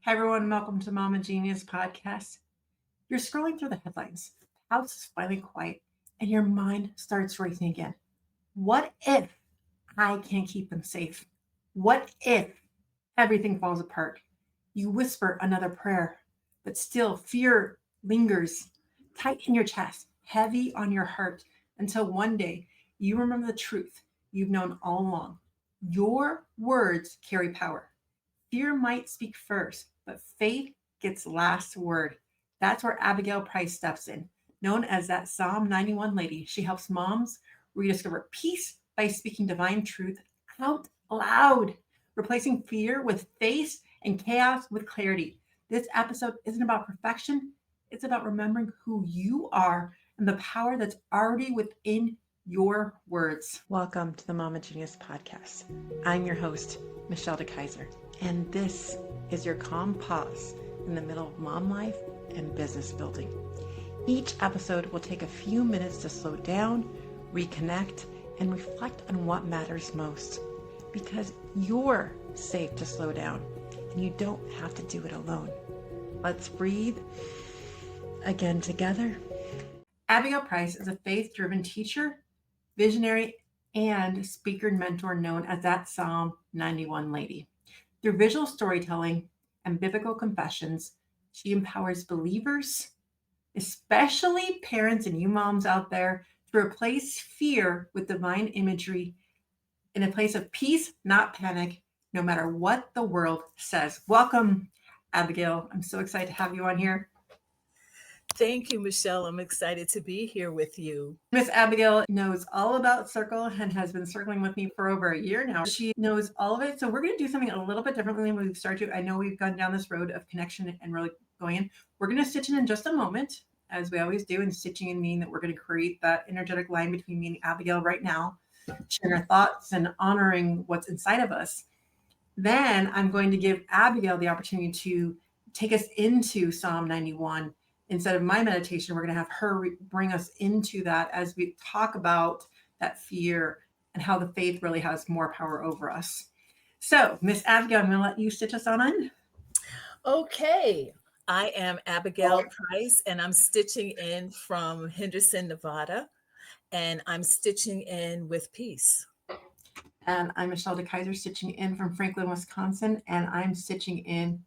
Hi, everyone. Welcome to Mama Genius Podcast. You're scrolling through the headlines. The house is finally quiet, and your mind starts racing again. What if I can't keep them safe? What if everything falls apart? You whisper another prayer, but still fear lingers tight in your chest, heavy on your heart, until one day you remember the truth you've known all along. Your words carry power. Fear might speak first, but faith gets last word. That's where Abigail Price steps in. Known as that Psalm 91 lady, she helps moms rediscover peace by speaking divine truth out loud, replacing fear with faith and chaos with clarity. This episode isn't about perfection, it's about remembering who you are and the power that's already within your words. Welcome to the Mama Genius Podcast. I'm your host, Michelle DeKeyser, and this is your calm pause in the middle of mom life and business building. Each episode will take a few minutes to slow down, reconnect, and reflect on what matters most. Because you're safe to slow down, and you don't have to do it alone. Let's breathe again together. Abigail Price is a faith-driven teacher, visionary, and speaker and mentor known as that Psalm 91 lady. Through visual storytelling and biblical confessions, she empowers believers, especially parents and you moms out there, to replace fear with divine imagery in a place of peace, not panic, no matter what the world says. Welcome, Abigail. I'm so excited to have you on here. Thank you, Michelle. I'm excited to be here with you. Miss Abigail knows all about Circle and has been circling with me for over a year now. She knows all of it. So we're going to do something a little bit differently than we've started. I know we've gone down this road of connection and really going in. We're going to stitch in just a moment, as we always do. And stitching in mean that we're going to create that energetic line between me and Abigail right now, sharing our thoughts and honoring what's inside of us. Then I'm going to give Abigail the opportunity to take us into Psalm 91. Instead of my meditation, we're going to have her bring us into that as we talk about that fear and how the faith really has more power over us. So, Miss Abigail, I'm going to let you stitch us on in. Okay. I am Abigail Price, and I'm stitching in from Henderson, Nevada, and I'm stitching in with peace. And I'm Michelle DeKeyser, stitching in from Franklin, Wisconsin, and I'm stitching in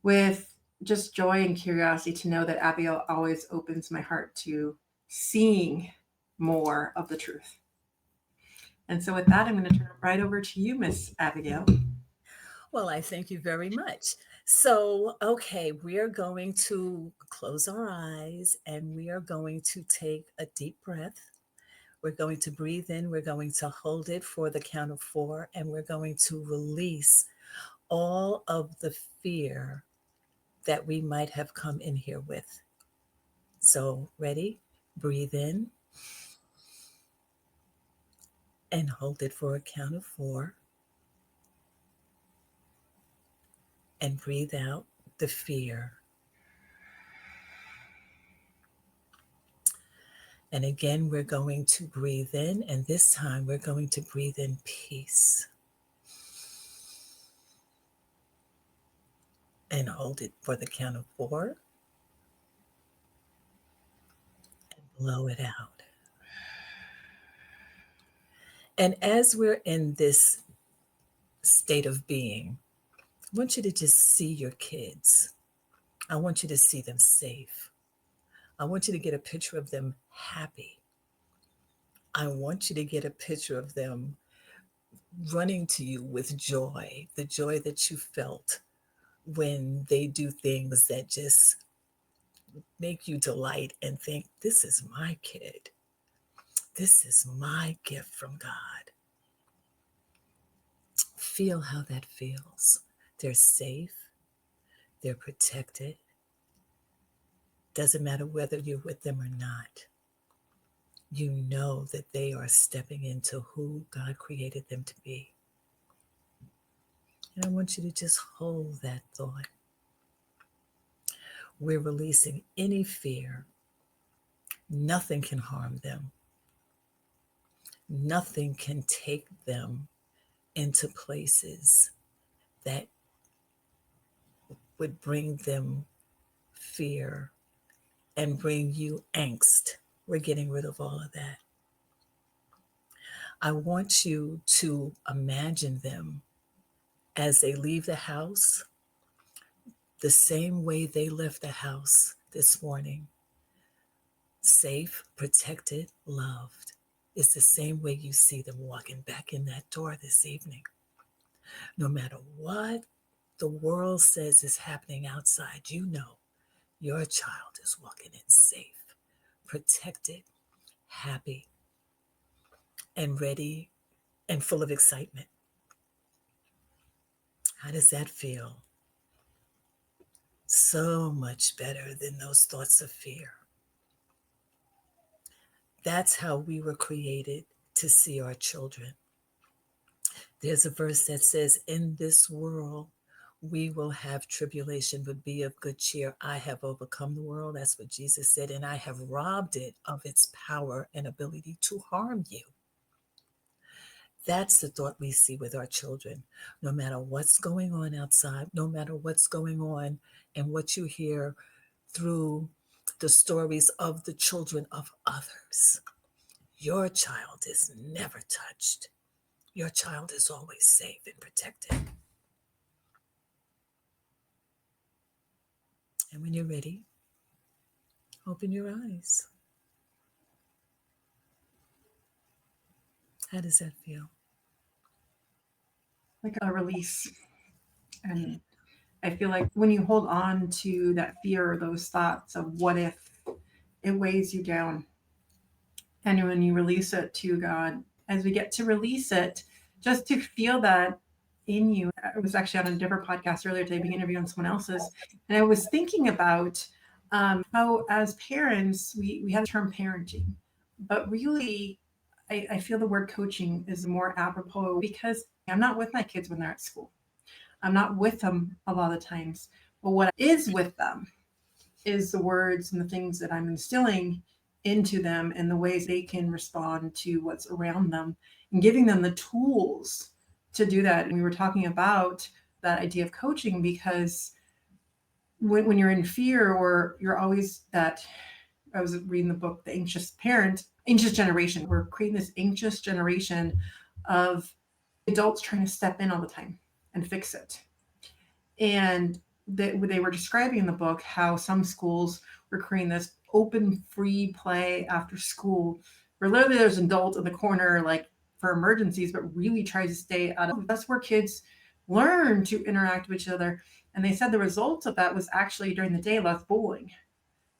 with just joy and curiosity to know that Abigail always opens my heart to seeing more of the truth. And so with that, I'm going to turn it right over to you, Miss Abigail. Well, I thank you very much. So, okay, we are going to close our eyes and we are going to take a deep breath. We're going to breathe in, we're going to hold it for the count of 4, and we're going to release all of the fear that we might have come in here with. So, ready? Breathe in and hold it for a count of 4. And breathe out the fear. And again, we're going to breathe in, and this time we're going to breathe in peace. And hold it for the count of 4. And blow it out. And as we're in this state of being, I want you to just see your kids. I want you to see them safe. I want you to get a picture of them happy. I want you to get a picture of them running to you with joy, the joy that you felt when they do things that just make you delight and think, this is my kid. This is my gift from God. Feel how that feels. They're safe. They're protected. Doesn't matter whether you're with them or not. You know that they are stepping into who God created them to be. And I want you to just hold that thought. We're releasing any fear. Nothing can harm them. Nothing can take them into places that would bring them fear and bring you angst. We're getting rid of all of that. I want you to imagine them as they leave the house the same way they left the house this morning. Safe, protected, loved. It's the same way you see them walking back in that door this evening. No matter what the world says is happening outside, you know your child is walking in safe, protected, happy, and ready and full of excitement. How does that feel? So much better than those thoughts of fear. That's how we were created to see our children. There's a verse that says, in this world, we will have tribulation, but be of good cheer. I have overcome the world. That's what Jesus said. And I have robbed it of its power and ability to harm you. That's the thought we see with our children. No matter what's going on outside, no matter what's going on and what you hear through the stories of the children of others, your child is never touched. Your child is always safe and protected. And when you're ready, open your eyes. How does that feel? Like a release. And I feel like when you hold on to that fear or those thoughts of what if, it weighs you down. And when you release it to God, as we get to release it, just to feel that in you. I was actually on a different podcast earlier today, being interviewed on someone else's. And I was thinking about how as parents, we have the term parenting, but really I feel the word coaching is more apropos because I'm not with my kids when they're at school. I'm not with them a lot of the times, but what is with them is the words and the things that I'm instilling into them and the ways they can respond to what's around them and giving them the tools to do that. And we were talking about that idea of coaching because when you're in fear or you're always that, I was reading the book, The Anxious Parent, Anxious Generation. We're creating this anxious generation of adults trying to step in all the time and fix it. And they were describing in the book how some schools were creating this open, free play after school, where literally there's an adult in the corner, like for emergencies, but really tries to stay out of. That's where kids learn to interact with each other. And they said the result of that was actually during the day less bullying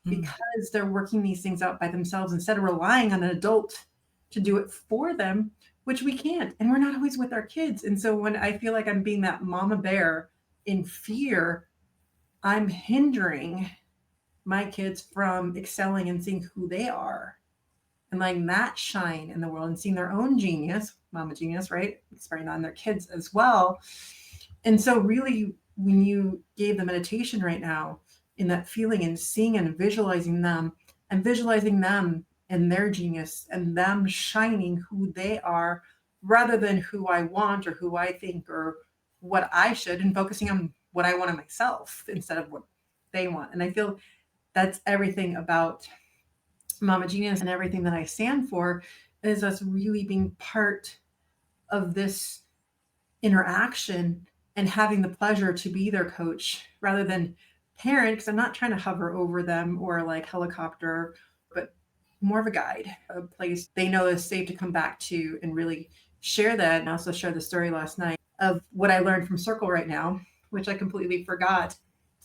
because they're working these things out by themselves instead of relying on an adult to do it for them, which we can't. And we're not always with our kids. And so when I feel like I'm being that mama bear in fear, I'm hindering my kids from excelling and seeing who they are and letting that shine in the world and seeing their own genius, mama genius, right? Spreading on their kids as well. And so really, when you gave the meditation right now in that feeling and seeing and visualizing them and their genius and them shining who they are rather than who I want or who I think or what I should, and focusing on what I want of myself instead of what they want. And I feel that's everything about Mama Genius and everything that I stand for is us really being part of this interaction and having the pleasure to be their coach rather than parent, because I'm not trying to hover over them or like helicopter, but more of a guide, a place they know is safe to come back to and really share that. And also share the story last night of what I learned from Circle right now, which I completely forgot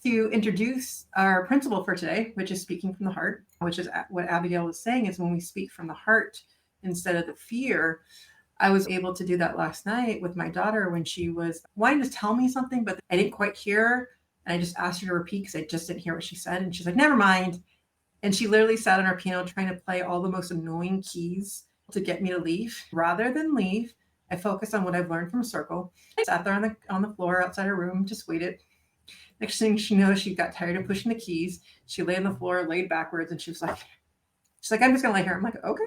to introduce our principle for today, which is speaking from the heart, which is what Abigail was saying is when we speak from the heart instead of the fear. I was able to do that last night with my daughter when she was wanting to tell me something, but I didn't quite hear her. And I just asked her to repeat because I just didn't hear what she said. And she's like, never mind. And she literally sat on her piano trying to play all the most annoying keys to get me to leave. Rather than leave, I focused on what I've learned from Circle. I sat there on the floor outside her room, just waited. Next thing she knows, she got tired of pushing the keys. She lay on the floor, laid backwards, and she's like, I'm just gonna lay here. I'm like, okay.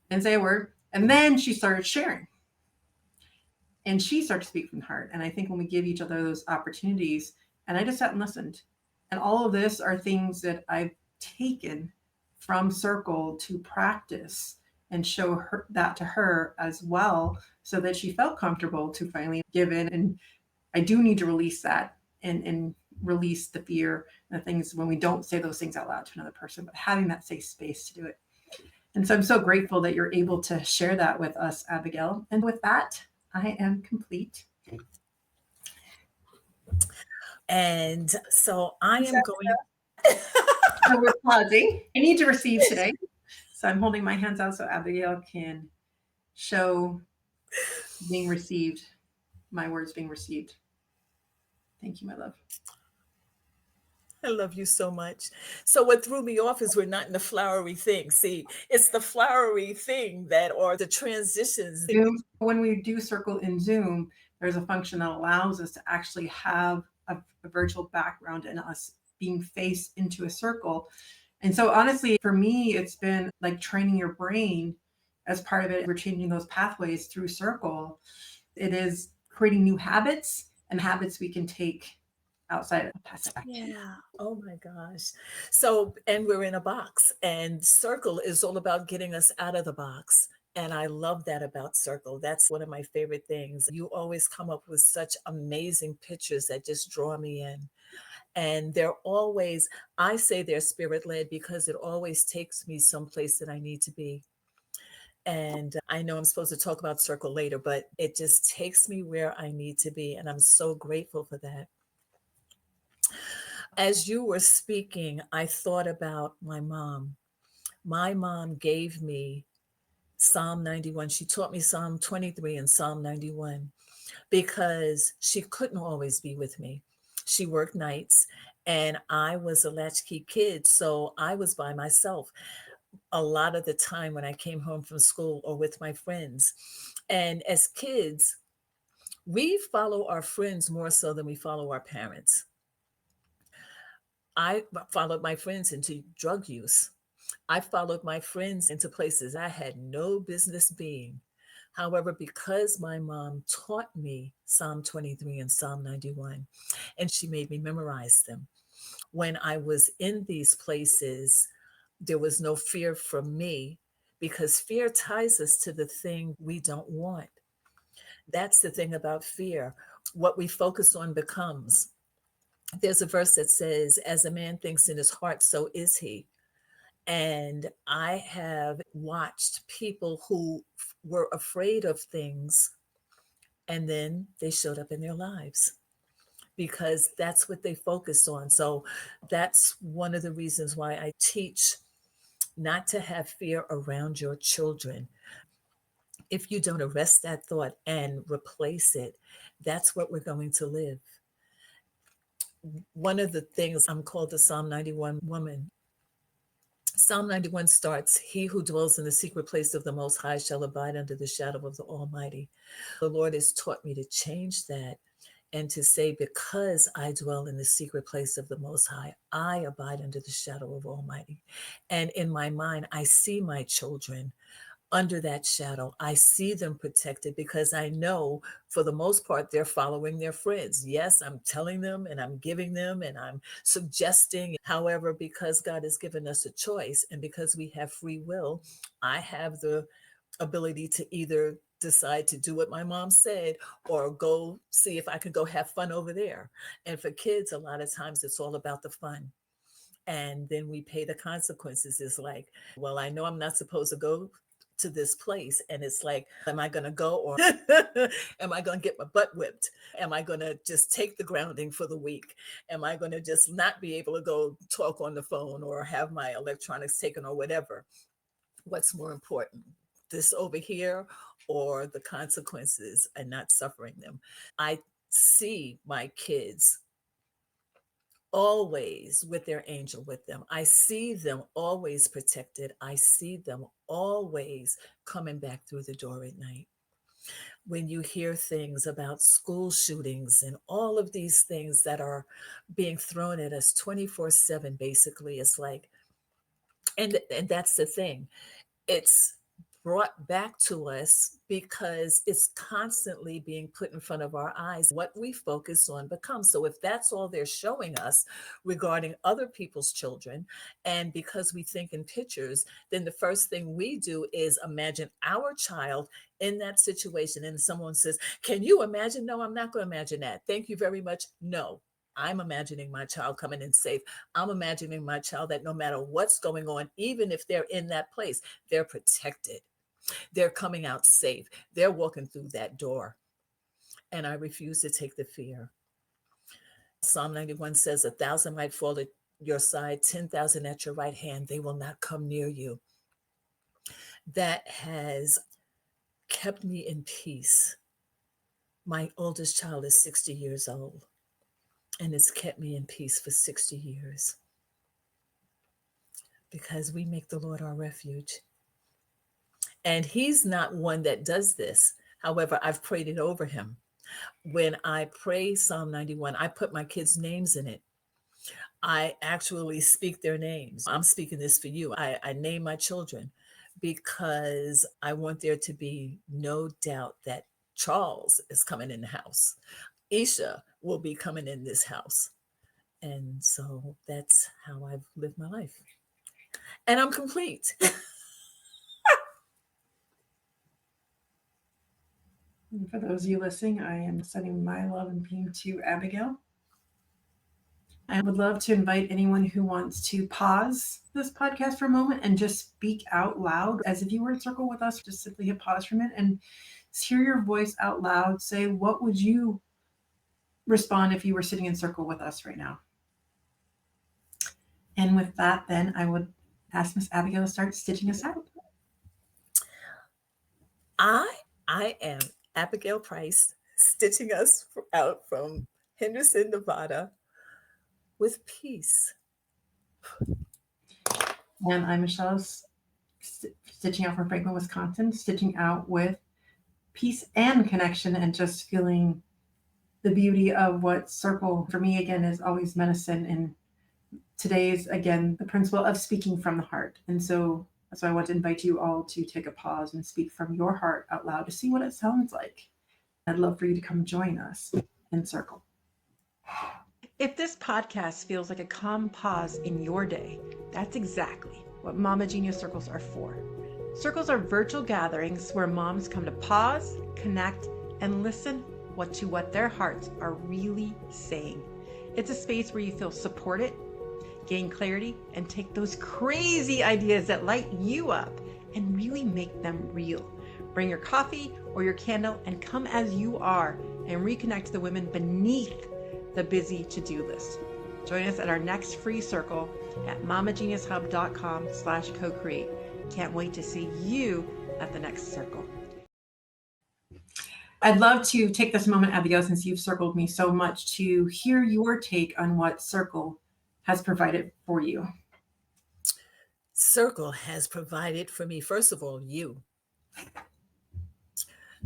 Didn't say a word. And then she started sharing. And she started to speak from the heart. And I think when we give each other those opportunities And I just sat and listened. And all of this are things that I've taken from Circle to practice and show her that to her as well, so that she felt comfortable to finally give in. And I do need to release that, and release the fear and the things when we don't say those things out loud to another person, but having that safe space to do it. And so I'm so grateful that you're able to share that with us, Abigail. And with that, I am complete. And so I am going. So we're pausing. I need to receive today. So I'm holding my hands out so Abigail can show being received, my words being received. Thank you, my love. I love you so much. So what threw me off is we're not in the flowery thing. See, it's the flowery thing that or the transitions. Zoom, when we do Circle in Zoom, there's a function that allows us to actually have a virtual background and us being faced into a circle. And so honestly, for me, it's been like training your brain as part of it. We're changing those pathways through Circle. It is creating new habits and habits we can take outside of passive action. Yeah. Oh my gosh. So, and we're in a box, and Circle is all about getting us out of the box. And I love that about Circle. That's one of my favorite things. You always come up with such amazing pictures that just draw me in. And they're always, I say they're spirit led because it always takes me someplace that I need to be. And I know I'm supposed to talk about Circle later, but it just takes me where I need to be. And I'm so grateful for that. As you were speaking, I thought about my mom. My mom gave me Psalm 91. She taught me Psalm 23 and Psalm 91 because she couldn't always be with me. She worked nights and I was a latchkey kid. So I was by myself a lot of the time when I came home from school or with my friends. And as kids, we follow our friends more so than we follow our parents. I followed my friends into drug use. I followed my friends into places I had no business being. However, because my mom taught me Psalm 23 and Psalm 91, and she made me memorize them, when I was in these places, there was no fear from me because fear ties us to the thing we don't want. That's the thing about fear. What we focus on becomes. There's a verse that says, as a man thinks in his heart, so is he. And I have watched people who were afraid of things and then they showed up in their lives because that's what they focused on. So that's one of the reasons why I teach not to have fear around your children. If you don't arrest that thought and replace it, that's what we're going to live. One of the things, I'm called the Psalm 91 woman. Psalm 91 starts, he who dwells in the secret place of the Most High shall abide under the shadow of the Almighty. The Lord has taught me to change that and to say, because I dwell in the secret place of the Most High, I abide under the shadow of Almighty. And in my mind, I see my children under that shadow. I see them protected because I know for the most part, they're following their friends. Yes, I'm telling them and I'm giving them and I'm suggesting. However, because God has given us a choice and because we have free will, I have the ability to either decide to do what my mom said or go see if I can go have fun over there. And for kids, a lot of times it's all about the fun. And then we pay the consequences. It's like, well, I know I'm not supposed to go to this place. And it's like, am I going to go or am I going to get my butt whipped? Am I going to just take the grounding for the week? Am I going to just not be able to go talk on the phone or have my electronics taken or whatever? What's more important, this over here or the consequences and not suffering them? I see my kids always with their angel with them. I see them always protected. I see them always coming back through the door at night. When you hear things about school shootings and all of these things that are being thrown at us 24/7, basically, it's like, and that's the thing. It's brought back to us because it's constantly being put in front of our eyes. What we focus on becomes. So if that's all they're showing us regarding other people's children, and because we think in pictures, then the first thing we do is imagine our child in that situation. And someone says, can you imagine? No, I'm not going to imagine that. Thank you very much. No. I'm imagining my child coming in safe. I'm imagining my child that no matter what's going on, even if they're in that place, they're protected. They're coming out safe. They're walking through that door. And I refuse to take the fear. Psalm 91 says, 1,000 might fall at your side, 10,000 at your right hand. They will not come near you. That has kept me in peace. My oldest child is 60 years old, and it's kept me in peace for 60 years because we make the Lord our refuge. And he's not one that does this. However, I've prayed it over him. When I pray Psalm 91, I put my kids' names in it. I actually speak their names. I'm speaking this for you. I name my children because I want there to be no doubt that Charles is coming in the house. Isha will be coming in this house. And so that's how I've lived my life. And I'm complete. And for those of you listening, I am sending my love and being to Abigail. I would love to invite anyone who wants to pause this podcast for a moment and just speak out loud as if you were in circle with us. Just simply hit pause for a minute and hear your voice out loud. Say, what would you respond if you were sitting in circle with us right now? And with that, then I would ask Miss Abigail to start stitching us out. I am Abigail Price, stitching us out from Henderson, Nevada, with peace. And I'm Michelle, stitching out from Franklin, Wisconsin, stitching out with peace and connection and just feeling the beauty of what circle for me, again, is always medicine. And today's, again, the principle of speaking from the heart. And so that's why I want to invite you all to take a pause and speak from your heart out loud to see what it sounds like. I'd love for you to come join us in circle. If this podcast feels like a calm pause in your day, that's exactly what Mama Genius Circles are for. Circles are virtual gatherings where moms come to pause, connect, and listen to what their hearts are really saying. It's a space where you feel supported, gain clarity, and take those crazy ideas that light you up and really make them real. Bring your coffee or your candle and come as you are and reconnect to the women beneath the busy to-do list. Join us at our next free circle at mamageniushub.com/co-create. Can't wait to see you at the next circle. I'd love to take this moment, Abigail, since you've circled me so much, to hear your take on what Circle has provided for you. Circle has provided for me, first of all, you.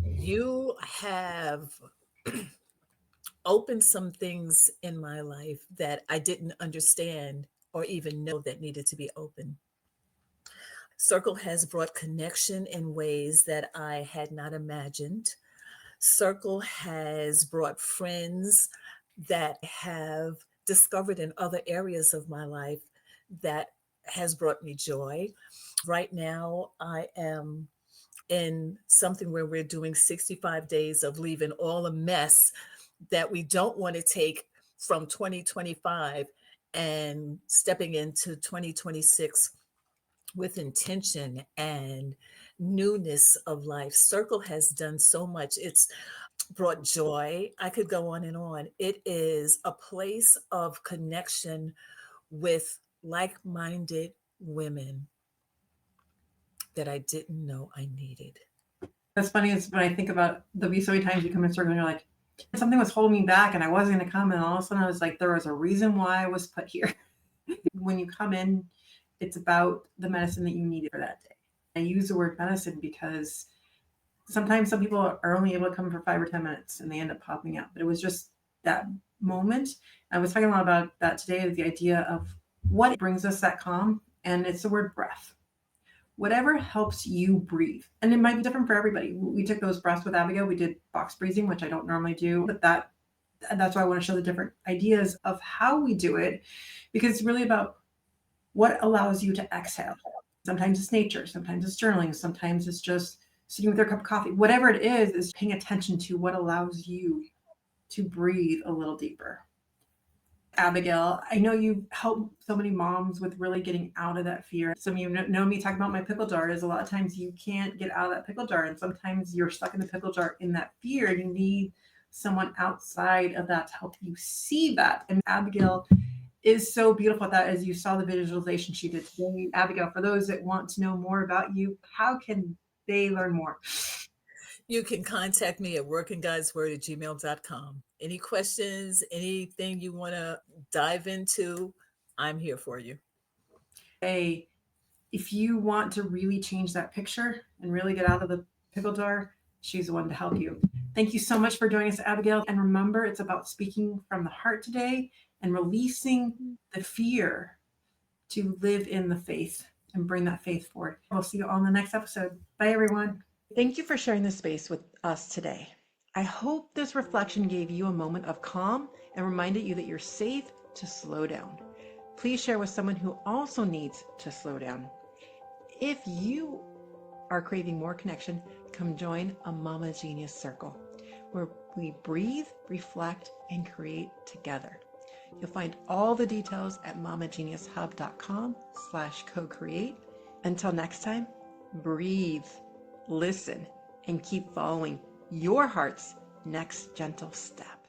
You have opened some things in my life that I didn't understand or even know that needed to be open. Circle has brought connection in ways that I had not imagined. Circle has brought friends that have discovered in other areas of my life that has brought me joy. Right now, I am in something where we're doing 65 days of leaving all the mess that we don't want to take from 2025 and stepping into 2026 with intention and newness of life. Circle has done so much. It's brought joy. I could go on and on. It is a place of connection with like-minded women that I didn't know I needed. That's funny is when I think about there'll be so many times you come in circle and you're like, something was holding me back and I wasn't going to come. And all of a sudden I was like, there was a reason why I was put here. When you come in, it's about the medicine that you needed for that day. I use the word medicine because sometimes some people are only able to come for 5 or 10 minutes and they end up popping out. But it was just that moment. I was talking a lot about that today, the idea of what brings us that calm. And it's the word breath. whatever helps you breathe. And it might be different for everybody. We took those breaths with Abigail. We did box breathing, which I don't normally do, but that's why I want to show the different ideas of how we do it, because it's really about what allows you to exhale. Sometimes it's nature, sometimes it's journaling, sometimes it's just sitting with your cup of coffee. Whatever it is paying attention to what allows you to breathe a little deeper. Abigail, I know you help so many moms with really getting out of that fear. Some of you know me talking about my pickle jar is a lot of times you can't get out of that pickle jar. And sometimes you're stuck in the pickle jar in that fear and you need someone outside of that to help you see that. And Abigail is so beautiful at that, as you saw the visualization she did today. Abigail, for those that want to know more about you, how can they learn more? You can contact me at workingguysword@gmail.com. Any questions, anything you want to dive into, I'm here for you. Hey, if you want to really change that picture and really get out of the pickle jar, she's the one to help you. Thank you so much for joining us, Abigail. And remember, it's about speaking from the heart today and releasing the fear to live in the faith and bring that faith forward. We'll see you on the next episode. Bye, everyone. Thank you for sharing this space with us today. I hope this reflection gave you a moment of calm and reminded you that you're safe to slow down. Please share with someone who also needs to slow down. If you are craving more connection, come join a Mama Genius Circle, where we breathe, reflect, and create together. You'll find all the details at mamageniushub.com/co-create. Until next time, breathe, listen, and keep following your heart's next gentle step.